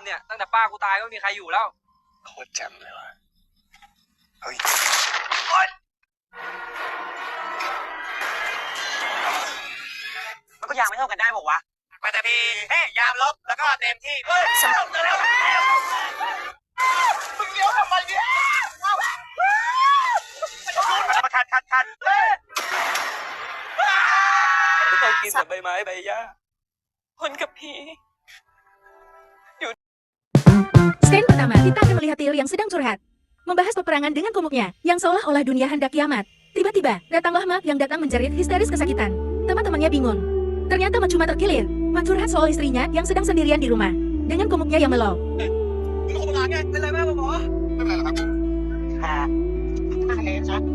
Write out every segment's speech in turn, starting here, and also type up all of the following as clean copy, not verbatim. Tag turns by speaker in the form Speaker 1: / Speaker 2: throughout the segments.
Speaker 1: เนี่ยตั้งแต่ป้ากูตายก็ไม่มีใครอยู่แล้ว
Speaker 2: โคตรแจ่มเลยว่ะเฮ้ย
Speaker 1: มันก็ยางไม่เท่ากันได้บอกวะมันจะมียางลบแล้วก็เต็มที่เฮ้ยมึงเลี้ยวทำไมเนี่ยมาคัดต้องกินแต่ใบไม้ใบหญ้าคนกับผี
Speaker 3: Scan pertama, kita akan melihat Tyr yang sedang curhat. Membahas peperangan dengan kumuknya, yang seolah-olah dunia hendak kiamat. Tiba-tiba, datanglah Mark yang datang menjerit histeris kesakitan. Teman-temannya bingung. Ternyata Mark cuma terkilir. Mark curhat soal istrinya yang sedang sendirian di rumah. Dengan kumuknya yang melow.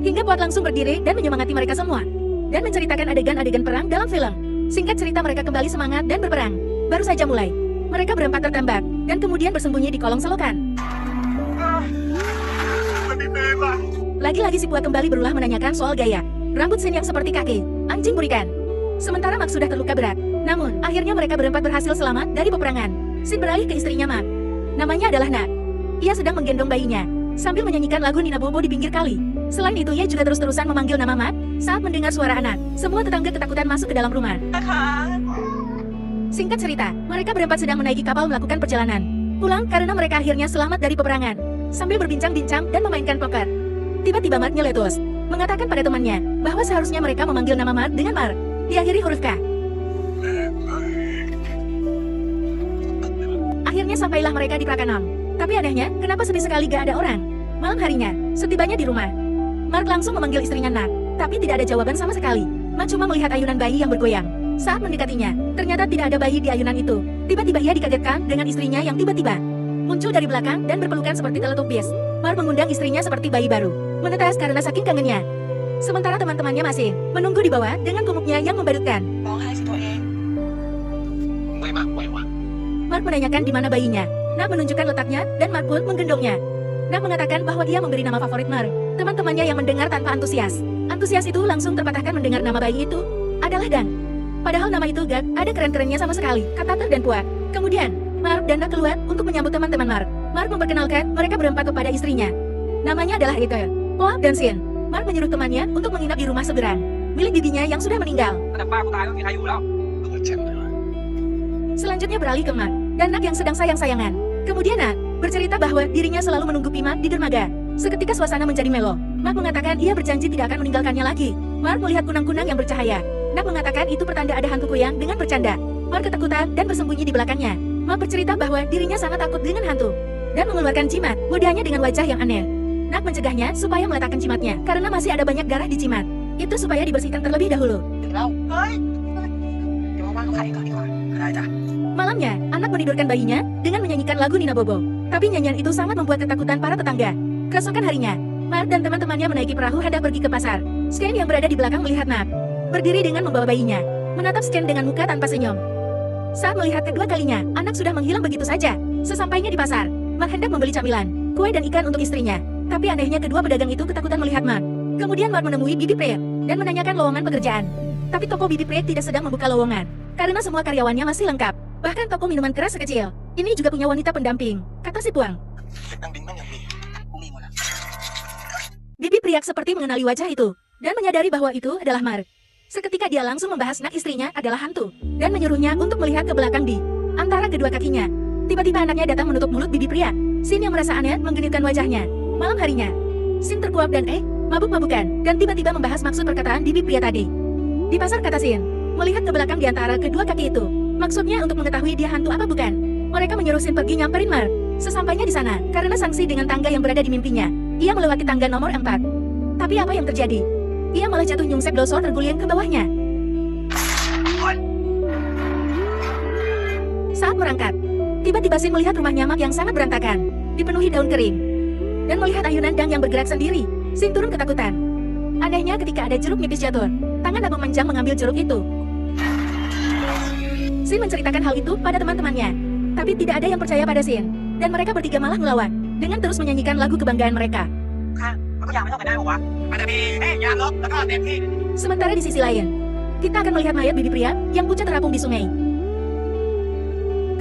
Speaker 3: Hingga Puat langsung berdiri dan menyemangati mereka semua. Dan menceritakan adegan-adegan perang dalam film. Singkat cerita mereka kembali semangat dan berperang. Baru saja mulai. Mereka berempat tertembak, dan kemudian bersembunyi di kolong selokan. Lagi-lagi si Puat kembali berulah menanyakan soal gaya. Rambut Sin yang seperti kaki anjing burikan. Sementara Mark sudah terluka berat. Namun, akhirnya mereka berempat berhasil selamat dari peperangan. Sin beralih ke istrinya Mark. Namanya adalah Nak. Ia sedang menggendong bayinya, sambil menyanyikan lagu Nina Bobo di pinggir kali. Selain itu, ia juga terus-terusan memanggil nama Mark saat mendengar suara anak. Semua tetangga ketakutan masuk ke dalam rumah. Singkat cerita, mereka berempat sedang menaiki kapal melakukan perjalanan pulang karena mereka akhirnya selamat dari peperangan. Sambil berbincang-bincang dan memainkan poker, tiba-tiba Mark nyeletus, mengatakan pada temannya bahwa seharusnya mereka memanggil nama Mark dengan Mark, diakhiri huruf K. Akhirnya sampailah mereka di Prakanam. Tapi anehnya, kenapa sepi sekali gak ada orang? Malam harinya, setibanya di rumah, Mark langsung memanggil istrinya Nak, tapi tidak ada jawaban sama sekali. Mark cuma melihat ayunan bayi yang bergoyang. Saat mendekatinya, ternyata tidak ada bayi di ayunan itu. Tiba-tiba ia dikagetkan dengan istrinya yang tiba-tiba muncul dari belakang dan berpelukan seperti Teletubbies. Mark mengundang istrinya seperti bayi baru, menetas karena saking kangennya. Sementara teman-temannya masih menunggu di bawah dengan kumuknya yang membadutkan. Mark menanyakan di mana bayinya. Nak menunjukkan letaknya dan Mark pun menggendongnya. Nak mengatakan bahwa dia memberi nama favorit Mark. Teman-temannya yang mendengar tanpa antusias. Antusias itu langsung terpatahkan mendengar nama bayi itu adalah Dan. Padahal nama itu gak ada keren-kerennya sama sekali, kata Ter dan Puat. Kemudian, Mark dan Nak keluar untuk menyambut teman-teman Mark. Mark memperkenalkan mereka berempat kepada istrinya. Namanya adalah Ether, Puat dan Sin. Mark menyuruh temannya untuk menginap di rumah seberang, milik bibinya yang sudah meninggal. Selanjutnya beralih ke Mark dan Nak yang sedang sayang-sayangan. Kemudian Nak bercerita bahwa dirinya selalu menunggu Mark di dermaga. Seketika suasana menjadi melo. Mark mengatakan ia berjanji tidak akan meninggalkannya lagi. Mark melihat kunang-kunang yang bercahaya. Nak mengatakan itu pertanda ada hantu kuyang dengan bercanda. Mark ketakutan dan bersembunyi di belakangnya. Mark bercerita bahwa dirinya sangat takut dengan hantu dan mengeluarkan jimat wajahnya dengan wajah yang aneh. Nak mencegahnya supaya meletakkan jimatnya karena masih ada banyak darah di jimat. Itu supaya dibersihkan terlebih dahulu. Malamnya, anak menidurkan bayinya dengan menyanyikan lagu Nina Bobo. Tapi nyanyian itu sangat membuat ketakutan para tetangga. Keesokan harinya, Mark dan teman-temannya menaiki perahu hendak pergi ke pasar. Scan yang berada di belakang melihat Nak berdiri dengan membawa bayinya, menatap Scan dengan muka tanpa senyum. Saat melihat kedua kalinya, anak sudah menghilang begitu saja. Sesampainya di pasar, Mark hendak membeli camilan, kue dan ikan untuk istrinya. Tapi anehnya kedua pedagang itu ketakutan melihat Mark. Kemudian Mark menemui Bibi Priet dan menanyakan lowongan pekerjaan. Tapi toko Bibi Priet tidak sedang membuka lowongan, karena semua karyawannya masih lengkap. Bahkan toko minuman keras sekecil ini juga punya wanita pendamping, kata si Puang. Bibi Priak seperti mengenali wajah itu, dan menyadari bahwa itu adalah Mark. Seketika dia langsung membahas Nak istrinya adalah hantu, dan menyuruhnya untuk melihat ke belakang di antara kedua kakinya. Tiba-tiba anaknya datang menutup mulut Bibi Priak. Sin yang merasa aneh menggenitkan wajahnya. Malam harinya, Sin terkuap dan mabuk-mabukan, dan tiba-tiba membahas maksud perkataan Bibi Priak tadi. Di pasar, kata Sin, melihat ke belakang di antara kedua kaki itu. Maksudnya untuk mengetahui dia hantu apa bukan. Mereka menyuruh Sin pergi nyamperin Mark. Sesampainya di sana, karena sanksi dengan tangga yang berada di mimpinya, ia melewati tangga nomor 4. Tapi apa yang terjadi? Ia malah jatuh nyungsep dosor terguling ke bawahnya. Saat merangkak, tiba-tiba Sin melihat rumahnya Mark yang sangat berantakan, dipenuhi daun kering, dan melihat ayunan dang yang bergerak sendiri. Sin turun ketakutan. Anehnya ketika ada jeruk nipis jatuh, tangan Nak memanjang mengambil jeruk itu. Sin menceritakan hal itu pada teman-temannya, tapi tidak ada yang percaya pada Sin, dan mereka bertiga malah melawan dengan terus menyanyikan lagu kebanggaan mereka. Sementara di sisi lain, kita akan melihat mayat Bibi Priak yang pucat terapung di sungai.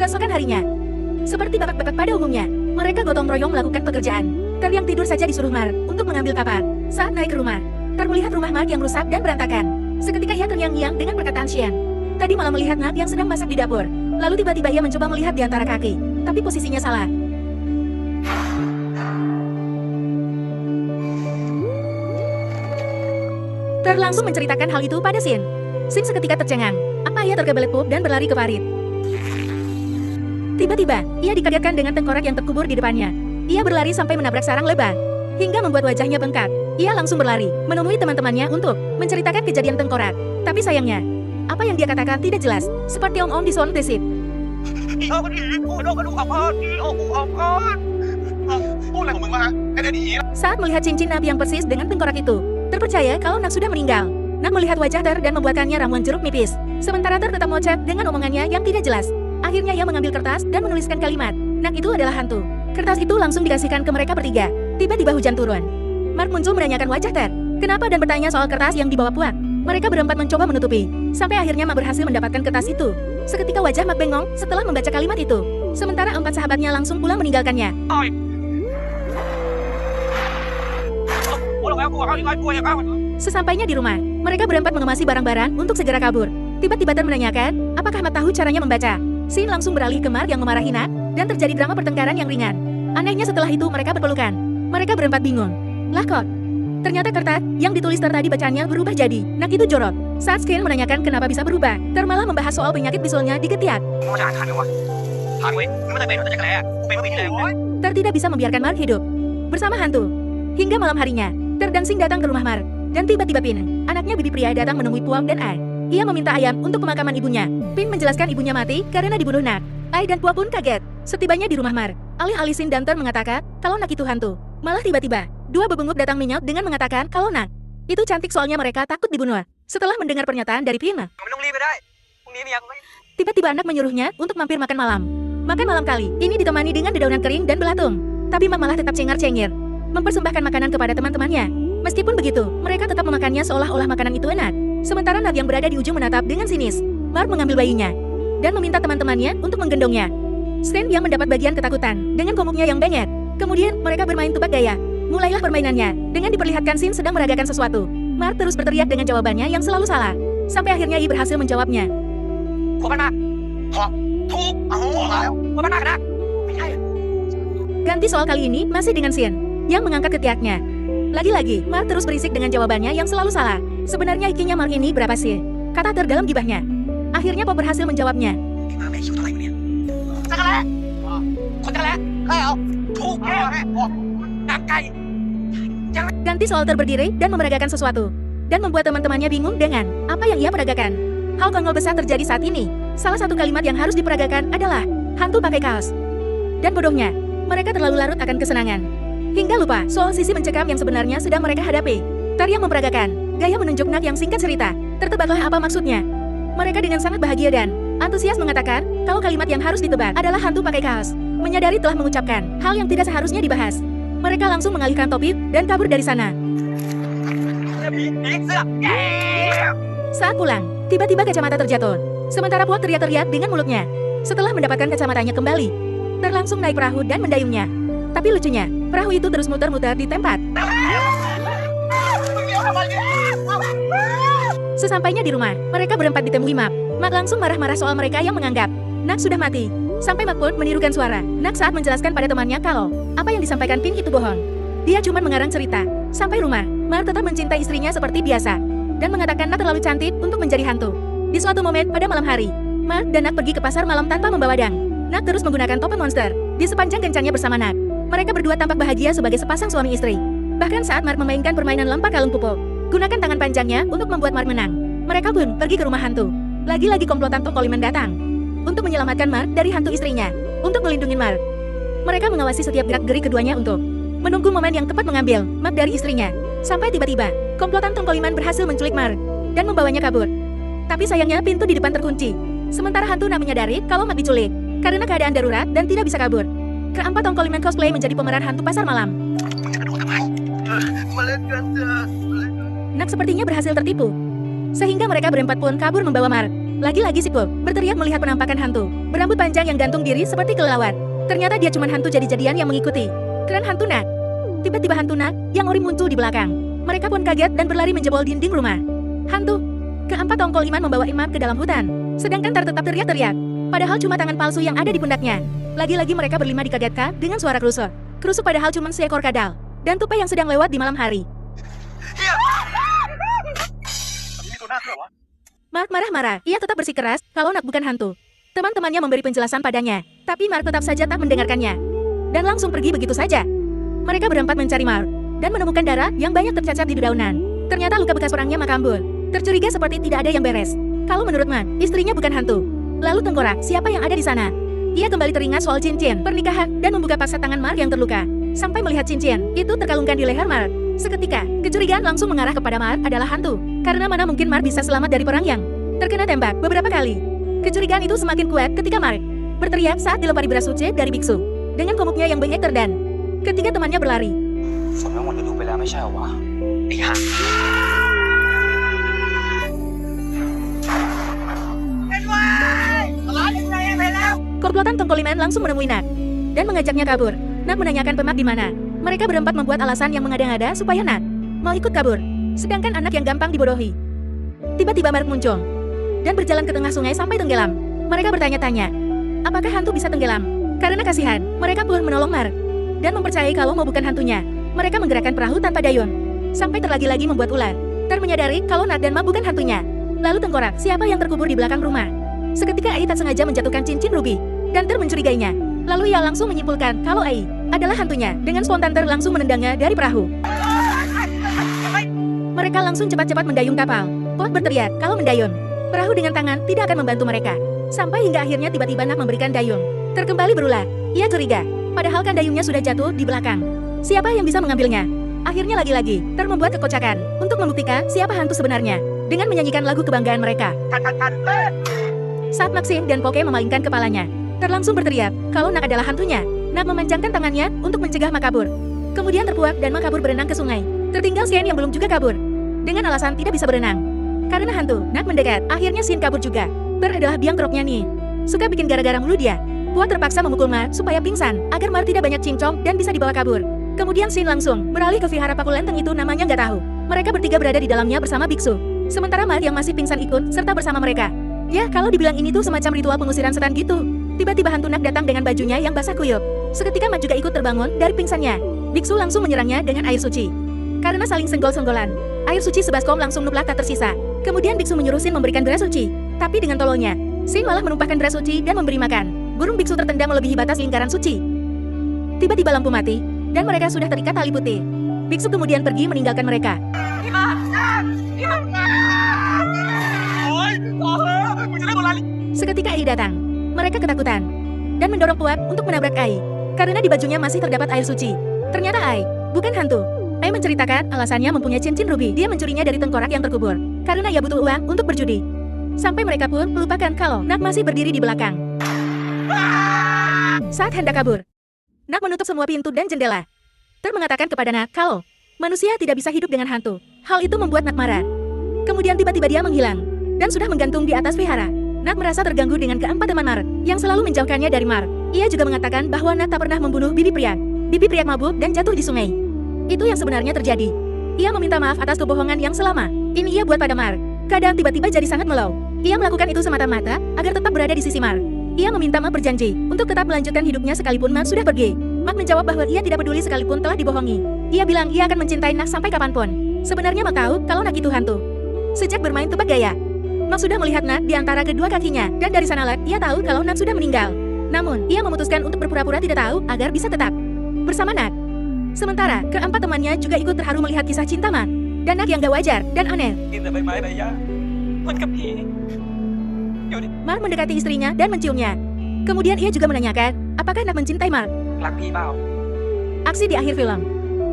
Speaker 3: Keesokan harinya, Seperti bapak-bapak pada umumnya, mereka gotong royong melakukan pekerjaan. Ter yang tidur saja disuruh Mark untuk mengambil kapak. Saat naik ke rumah, Ter melihat rumah Mark yang rusak dan berantakan. Seketika ia terngiang-ngiang dengan perkataan Xian. Tadi malam melihat Mark yang sedang masak di dapur. Lalu tiba-tiba ia mencoba melihat di antara kaki, tapi posisinya salah. Ter langsung menceritakan hal itu pada Xin. Xin seketika tercengang. Apa ia terkebelet pup dan berlari ke parit. Tiba-tiba, ia dikagetkan dengan tengkorak yang terkubur di depannya. Ia berlari sampai menabrak sarang lebah, hingga membuat wajahnya bengkak. Ia langsung berlari, menemui teman-temannya untuk menceritakan kejadian tengkorak. Tapi sayangnya, apa yang dia katakan tidak jelas, seperti Om di Sound Tesip. Saat melihat cincin Nak yang persis dengan tengkorak itu, terpercaya kalau Nak sudah meninggal. Nak melihat wajah Ter dan membuatkannya ramuan jeruk nipis. Sementara Ter tetap mocet dengan omongannya yang tidak jelas. Akhirnya ia mengambil kertas dan menuliskan kalimat, Nak itu adalah hantu. Kertas itu langsung dikasihkan ke mereka bertiga. Tiba-tiba hujan turun. Mark muncul menanyakan wajah Ter. Kenapa dan bertanya soal kertas yang dibawa Puak. Mereka berempat mencoba menutupi. Sampai akhirnya Mark berhasil mendapatkan kertas itu. Seketika wajah Mark bengong setelah membaca kalimat itu. Sementara 4 sahabatnya langsung pulang meninggalkannya. Sesampainya di rumah, mereka berempat mengemasi barang-barang untuk segera kabur. Tiba-tiba Ter menanyakan, apakah Mark tahu caranya membaca? Sin langsung beralih ke Mark yang memarahi Nak, dan terjadi drama pertengkaran yang ringan. Anehnya setelah itu mereka berpelukan. Mereka berempat bingung. Lah kok? Ternyata kertas yang ditulis Ter tadi bacaannya berubah jadi, Nak itu jorok. Saat Skin menanyakan kenapa bisa berubah, Ter malah membahas soal penyakit bisulnya di ketiak. Ter tidak bisa membiarkan Mark hidup bersama hantu. Hingga malam harinya, Ter dan Sing datang ke rumah Mark. Dan tiba-tiba Pin, anaknya bibi pria datang menemui Puang dan Ai. Ia meminta ayam untuk pemakaman ibunya. Pin menjelaskan ibunya mati karena dibunuh Nak. Ai dan Puang pun kaget. Setibanya di rumah Mark, alih-alih Sin dan Ter mengatakan kalau Nak itu hantu. Malah tiba-tiba, 2 bebunguk datang menyaut dengan mengatakan kalau Nak itu cantik soalnya mereka takut dibunuh. Setelah mendengar pernyataan dari Pin, tiba-tiba anak menyuruhnya untuk mampir makan malam. Makan malam kali ini ditemani dengan dedaunan kering dan belatung. Tapi Mak malah tetap cengar-cengir, mempersembahkan makanan kepada teman-temannya. Meskipun begitu, mereka tetap memakannya seolah-olah makanan itu enak. Sementara Nak yang berada di ujung menatap dengan sinis. Mark mengambil bayinya dan meminta teman-temannya untuk menggendongnya. Stan yang mendapat bagian ketakutan dengan komuknya yang bengek. Kemudian mereka bermain tebak gaya. Mulailah permainannya dengan diperlihatkan Sin sedang meragakan sesuatu. Mark terus berteriak dengan jawabannya yang selalu salah. Sampai akhirnya ia berhasil menjawabnya. Ganti soal kali ini masih dengan Sin yang mengangkat ketiaknya. Lagi-lagi, Mark terus berisik dengan jawabannya yang selalu salah. Sebenarnya IQ-nya Mark ini berapa sih? Kata Ter dalam gibahnya. Akhirnya Pop berhasil menjawabnya. Ganti soal Ter berdiri dan memeragakan sesuatu. Dan membuat teman-temannya bingung dengan apa yang ia peragakan. Hal konyol besar terjadi saat ini. Salah satu kalimat yang harus diperagakan adalah hantu pakai kaos. Dan bodohnya, mereka terlalu larut akan kesenangan. Hingga lupa soal sisi mencekam yang sebenarnya sedang mereka hadapi. Ter yang memperagakan gaya menunjuk Nak yang singkat cerita. Tertebaklah apa maksudnya. Mereka dengan sangat bahagia dan antusias mengatakan kalau kalimat yang harus ditebak adalah hantu pakai kaos. Menyadari telah mengucapkan hal yang tidak seharusnya dibahas. Mereka langsung mengalihkan topik dan kabur dari sana. Saat pulang, tiba-tiba kacamata terjatuh. Sementara Puak teriak-teriak dengan mulutnya. Setelah mendapatkan kacamatanya kembali, Ter langsung naik perahu dan mendayungnya. Tapi lucunya, perahu itu terus muter-muter di tempat. Sesampainya di rumah, mereka berempat ditemui Mak. Mak langsung marah-marah soal mereka yang menganggap Nak sudah mati. Sampai Mak pun menirukan suara Nak saat menjelaskan pada temannya kalau apa yang disampaikan Pin itu bohong. Dia cuma mengarang cerita. Sampai rumah, Mak tetap mencintai istrinya seperti biasa dan mengatakan Nak terlalu cantik untuk menjadi hantu. Di suatu momen pada malam hari, Mak dan Nak pergi ke pasar malam tanpa membawa dang. Nak terus menggunakan topeng monster di sepanjang kencannya bersama Nak. Mereka berdua tampak bahagia sebagai sepasang suami istri. Bahkan saat Mark memainkan permainan lempar kalung pupuk, gunakan tangan panjangnya untuk membuat Mark menang. Mereka pun pergi ke rumah hantu. Lagi-lagi komplotan Tom Coleman datang untuk menyelamatkan Mark dari hantu istrinya. Untuk melindungi Mark, mereka mengawasi setiap gerak-gerik keduanya untuk menunggu momen yang tepat mengambil Mark dari istrinya. Sampai tiba-tiba, komplotan Tom Coleman berhasil menculik Mark dan membawanya kabur. Tapi sayangnya pintu di depan terkunci. Sementara hantu Nak menyadari kalau Mark diculik karena keadaan darurat dan tidak bisa kabur. Keempat Tom Coleman cosplay menjadi pemeran hantu pasar malam. Nak sepertinya berhasil tertipu. Sehingga mereka berempat pun kabur membawa Mark. Lagi-lagi si Pup berteriak melihat penampakan hantu berambut panjang yang gantung diri seperti kelelawar. Ternyata dia cuma hantu jadi-jadian yang mengikuti. Keren hantu Nak. Tiba-tiba hantu Nak yang ori muncul di belakang. Mereka pun kaget dan berlari menjebol dinding rumah. Hantu. Keempat tongkol iman membawa Imam ke dalam hutan. Sedangkan Tar tetap teriak-teriak. Padahal cuma tangan palsu yang ada di pundaknya. Lagi-lagi mereka berlima dikagetkan dengan suara kerusuk. Kerusuk padahal cuma seekor kadal. Dan tupai yang sedang lewat di malam hari. Mark marah-marah. Ia tetap bersikeras kalau Nak bukan hantu. Teman-temannya memberi penjelasan padanya. Tapi Mark tetap saja tak mendengarkannya. Dan langsung pergi begitu saja. Mereka berempat mencari Mark. Dan menemukan darah yang banyak tercacat di dedaunan. Ternyata luka bekas perangnya makambul. Tercuriga seperti tidak ada yang beres. Kalau menurut Mark, istrinya bukan hantu. Lalu tengkorak, siapa yang ada di sana? Ia kembali teringat soal cincin pernikahan dan membuka paksa tangan Mark yang terluka. Sampai melihat cincin itu terkalungkan di leher Mark. Seketika, kecurigaan langsung mengarah kepada Mark adalah hantu. Karena mana mungkin Mark bisa selamat dari perang yang terkena tembak beberapa kali. Kecurigaan itu semakin kuat ketika Mark berteriak saat dilempari beras suci dari biksu. Dengan komuknya yang banyak terdan. Ketiga temannya berlari.
Speaker 1: ฝนไม่หมดฤดูไปแล้วไม่ใช่เหรอวะไอ้ห่า
Speaker 3: Komplotan tongkoliman langsung menemui Nak dan mengajaknya kabur. Nak menanyakan Pemak di mana. Mereka berempat membuat alasan yang mengada-ngada supaya Nak mau ikut kabur. Sedangkan anak yang gampang dibodohi. Tiba-tiba Mark muncul dan berjalan ke tengah sungai sampai tenggelam. Mereka bertanya-tanya, apakah hantu bisa tenggelam? Karena kasihan, mereka pun menolong Mark dan mempercayai kalau mau bukan hantunya. Mereka menggerakkan perahu tanpa dayun sampai terlagi-lagi membuat ular. Tar menyadari kalau Nak dan Ma bukan hantunya. Lalu tengkorak, siapa yang terkubur di belakang rumah? Seketika Ai tak sengaja menjatuhkan cincin ruby dan Tar mencurigainya. Lalu ia langsung menyimpulkan kalau Ai adalah hantunya. Dengan spontan Tar langsung menendangnya dari perahu. Mereka langsung cepat-cepat mendayung kapal. Pot berteriak kalau mendayung. Perahu dengan tangan tidak akan membantu mereka. Sampai hingga akhirnya tiba-tiba Nak memberikan dayung. Tar kembali berulah. Ia curiga. Padahal kan dayungnya sudah jatuh di belakang. Siapa yang bisa mengambilnya? Akhirnya lagi-lagi, Tar membuat kekocakan untuk membuktikan siapa hantu sebenarnya dengan menyanyikan lagu kebanggaan mereka. Saat Maxim dan Poke memalingkan kepalanya, Tar langsung berteriak kalau Nak adalah hantunya. Nak memanjangkan tangannya untuk mencegah Ma kabur. Kemudian terpuak dan Ma kabur berenang ke sungai. Tertinggal Sien yang belum juga kabur. Dengan alasan tidak bisa berenang. Karena hantu, Nak mendekat. Akhirnya Sien kabur juga. Tar adalah biang keroknya nih. Suka bikin gara-gara mulu dia. Puak terpaksa memukul Mar supaya pingsan agar Mar tidak banyak cincong dan bisa dibawa kabur. Kemudian Sien langsung beralih ke vihara paku lenteng itu namanya nggak tahu. Mereka bertiga berada di dalamnya bersama biksu. Sementara Mar yang masih pingsan ikut serta bersama mereka. Ya, kalau dibilang ini tuh semacam ritual pengusiran setan gitu. Tiba-tiba hantu Nak datang dengan bajunya yang basah kuyup. Seketika Mar juga ikut terbangun dari pingsannya. Biksu langsung menyerangnya dengan air suci. Karena saling senggol-senggolan, air suci sebaskom langsung nuplak tak tersisa. Kemudian Biksu menyuruh Sin memberikan beras suci. Tapi dengan tololnya, Sin malah menumpahkan beras suci dan memberi makan. Burung Biksu tertendang melebihi batas lingkaran suci. Tiba-tiba lampu mati, dan mereka sudah terikat tali putih. Biksu kemudian pergi meninggalkan mereka. Seketika Ai datang. Mereka ketakutan dan mendorong Puat untuk menabrak Ai. Karena di bajunya masih terdapat air suci. Ternyata Ai bukan hantu. Ai menceritakan alasannya mempunyai cincin ruby. Dia mencurinya dari tengkorak yang terkubur. Karena ia butuh uang untuk berjudi. Sampai mereka pun melupakan kalau Nak masih berdiri di belakang. Saat hendak kabur, Nak menutup semua pintu dan jendela. Tar mengatakan kepada Nak kalau manusia tidak bisa hidup dengan hantu. Hal itu membuat Nak marah. Kemudian tiba-tiba dia menghilang dan sudah menggantung di atas vihara. Nak merasa terganggu dengan keempat teman Mark yang selalu menjauhkannya dari Mark. Ia juga mengatakan bahwa Nak tak pernah membunuh Bibi Priak. Bibi Priak mabuk dan jatuh di sungai. Itu yang sebenarnya terjadi. Ia meminta maaf atas kebohongan yang selama ini ia buat pada Mark. Keadaan tiba-tiba jadi sangat melau. Ia melakukan itu semata-mata agar tetap berada di sisi Mark. Ia meminta Mark berjanji untuk tetap melanjutkan hidupnya sekalipun Mark sudah pergi. Mark menjawab bahwa ia tidak peduli sekalipun telah dibohongi. Ia bilang ia akan mencintai Nak sampai kapanpun. Sebenarnya Mark tahu kalau Nak itu hantu. Sejak bermain tebak gaya, Mark sudah melihat Nak di antara kedua kakinya, dan dari sanalah ia tahu kalau Nak sudah meninggal. Namun, ia memutuskan untuk berpura-pura tidak tahu agar bisa tetap bersama Nak. Sementara, keempat temannya juga ikut terharu melihat kisah cinta Mark dan Nak yang gak wajar dan aneh.
Speaker 1: กินแต่ใบไม้ใบหญ้าคนกับผีอยู่ใน
Speaker 3: Mark mendekati istrinya dan menciumnya. Kemudian ia juga menanyakan, apakah Nak mencintai Mark?
Speaker 1: รักพี่เปล่า
Speaker 3: Aksi di akhir film.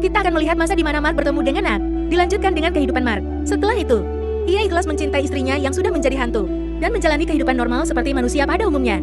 Speaker 3: Kita akan melihat masa di mana Mark bertemu dengan Nak. Dilanjutkan dengan kehidupan Mark. Setelah itu, ia ikhlas mencintai istrinya yang sudah menjadi hantu dan menjalani kehidupan normal seperti manusia pada umumnya.